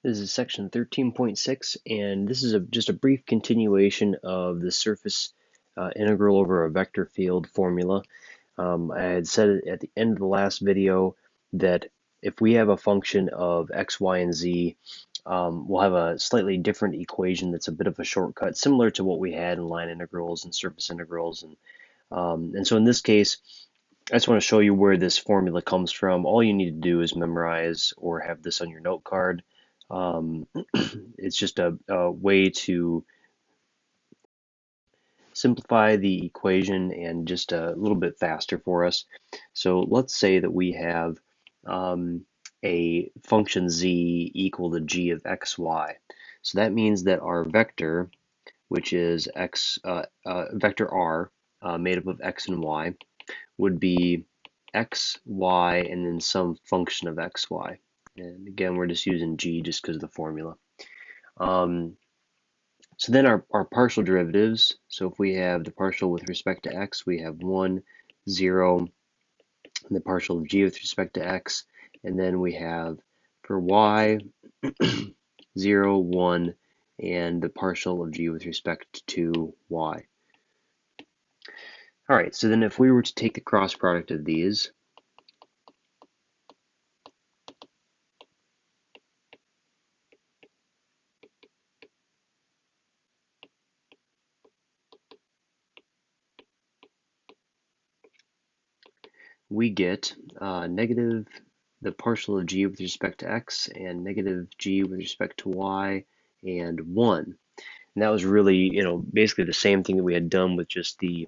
This is section 13.6, and this is just a brief continuation of the surface integral over a vector field formula. I had said at the end of the last video that if we have a function of x, y, and z, we'll have a slightly different equation that's a bit of a shortcut, similar to what we had in line integrals and surface integrals. And so in this case, I just want to show you where this formula comes from. All you need to do is memorize or have this on your note card. It's just a way to simplify the equation and just a little bit faster for us. So let's say that we have a function z equal to g of xy. So that means that our vector, which is vector r made up of x and y, would be x, y, and then some function of xy. And again, we're just using g just because of the formula. So then our partial derivatives, so if we have the partial with respect to x, we have 1, 0, and the partial of g with respect to x, and then we have for y, 0, 1, and the partial of g with respect to y. All right, so then if we were to take the cross product of these, we get negative the partial of g with respect to x and negative g with respect to y and 1. And that was really, basically the same thing that we had done with just the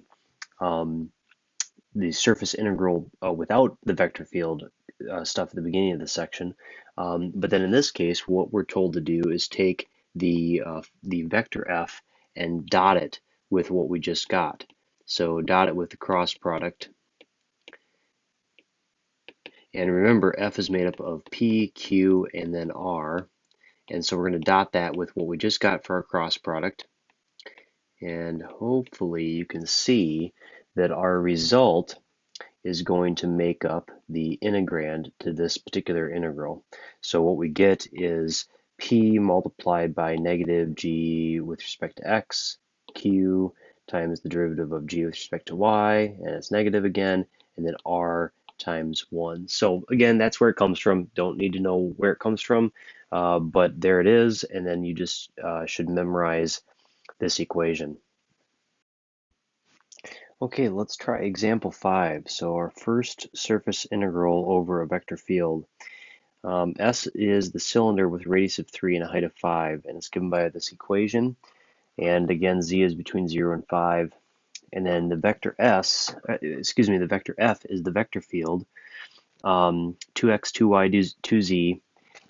surface integral without the vector field stuff at the beginning of the section. But then in this case, what we're told to do is take the vector f and dot it with what we just got. So dot it with the cross product. And remember, f is made up of p, q, and then r. And so we're going to dot that with what we just got for our cross product. And hopefully you can see that our result is going to make up the integrand to this particular integral. So what we get is p multiplied by negative g with respect to x, q times the derivative of g with respect to y, and it's negative again, and then r times 1. So again, that's where it comes from. Don't need to know where it comes from, but there it is, and then you just should memorize this equation. Okay, let's try example 5. So our first surface integral over a vector field. S is the cylinder with a radius of 3 and a height of 5, and it's given by this equation. And again, z is between 0 and 5. And then the vector the vector f is the vector field, 2x, 2y, 2z,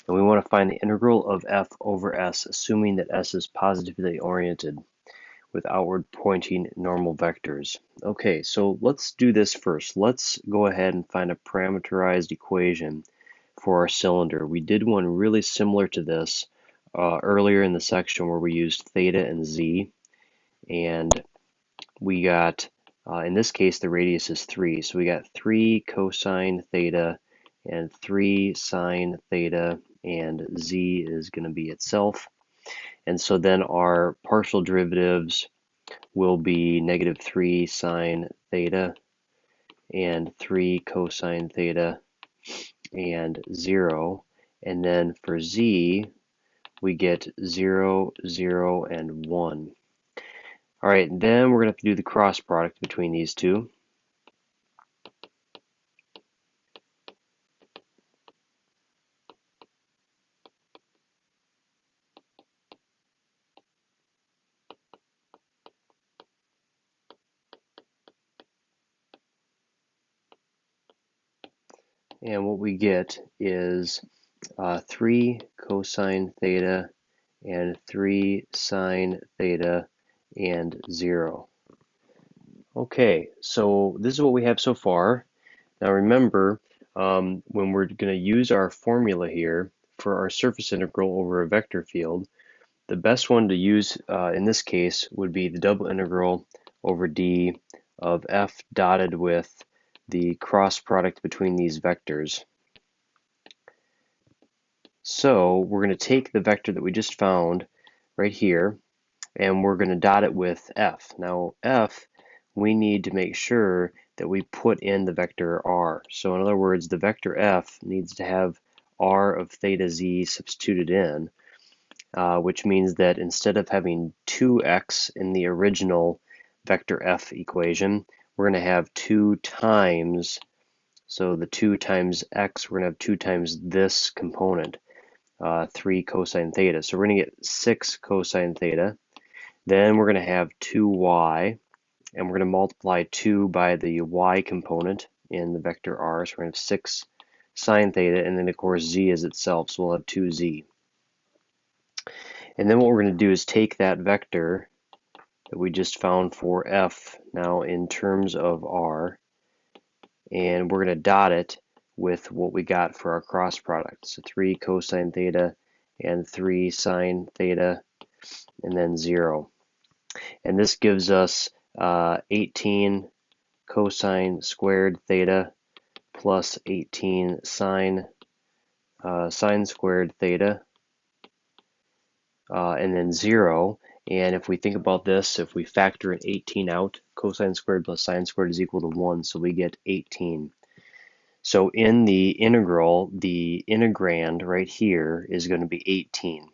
and we want to find the integral of f over s, assuming that s is positively oriented with outward pointing normal vectors. Okay, so let's do this first. Let's go ahead and find a parameterized equation for our cylinder. We did one really similar to this earlier in the section where we used theta and z, and we got, in this case, the radius is 3. So we got 3 cosine theta and 3 sine theta, and z is going to be itself. And so then our partial derivatives will be negative 3 sine theta and 3 cosine theta and 0. And then for z, we get 0, 0, and 1. All right, then we're going to have to do the cross product between these two. And what we get is 3 cosine theta and 3 sine theta and 0. Okay, so this is what we have so far. Now remember, when we're going to use our formula here for our surface integral over a vector field, the best one to use in this case would be the double integral over d of f dotted with the cross product between these vectors. So we're going to take the vector that we just found right here, and we're going to dot it with f. Now f, we need to make sure that we put in the vector r. So in other words, the vector f needs to have r of theta z substituted in, which means that instead of having 2x in the original vector f equation, we're going to have 2 times, so the 2 times x, we're going to have 2 times this component, 3 cosine theta. So we're going to get 6 cosine theta. Then we're going to have 2y, and we're going to multiply 2 by the y component in the vector r. So we're going to have 6 sine theta, and then of course z is itself, so we'll have 2z. And then what we're going to do is take that vector that we just found for f now in terms of r, and we're going to dot it with what we got for our cross product. So 3 cosine theta and 3 sine theta, and then 0. And this gives us 18 cosine squared theta plus 18 sine squared theta, and then 0. And if we think about this, if we factor an 18 out, cosine squared plus sine squared is equal to 1, so we get 18. So in the integral, the integrand right here is going to be 18.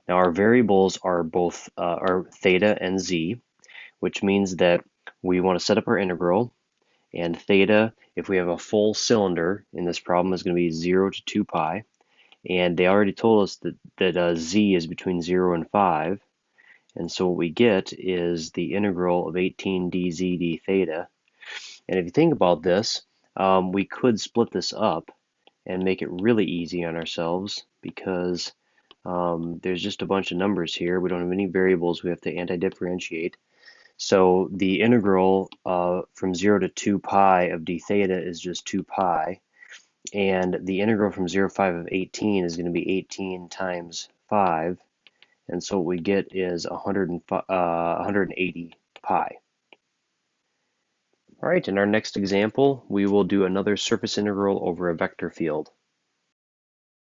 Now our variables are both are theta and z, which means that we want to set up our integral, and theta, if we have a full cylinder in this problem, is going to be 0 to 2 pi. And they already told us that z is between 0 and 5. And so what we get is the integral of 18 dz d theta. And if you think about this, we could split this up and make it really easy on ourselves, because there's just a bunch of numbers here. We don't have any variables we have to anti-differentiate. So the integral from 0 to 2 pi of d theta is just 2 pi. And the integral from 0 to 5 of 18 is going to be 18 times 5. And so what we get is 180 pi. All right, in our next example, we will do another surface integral over a vector field.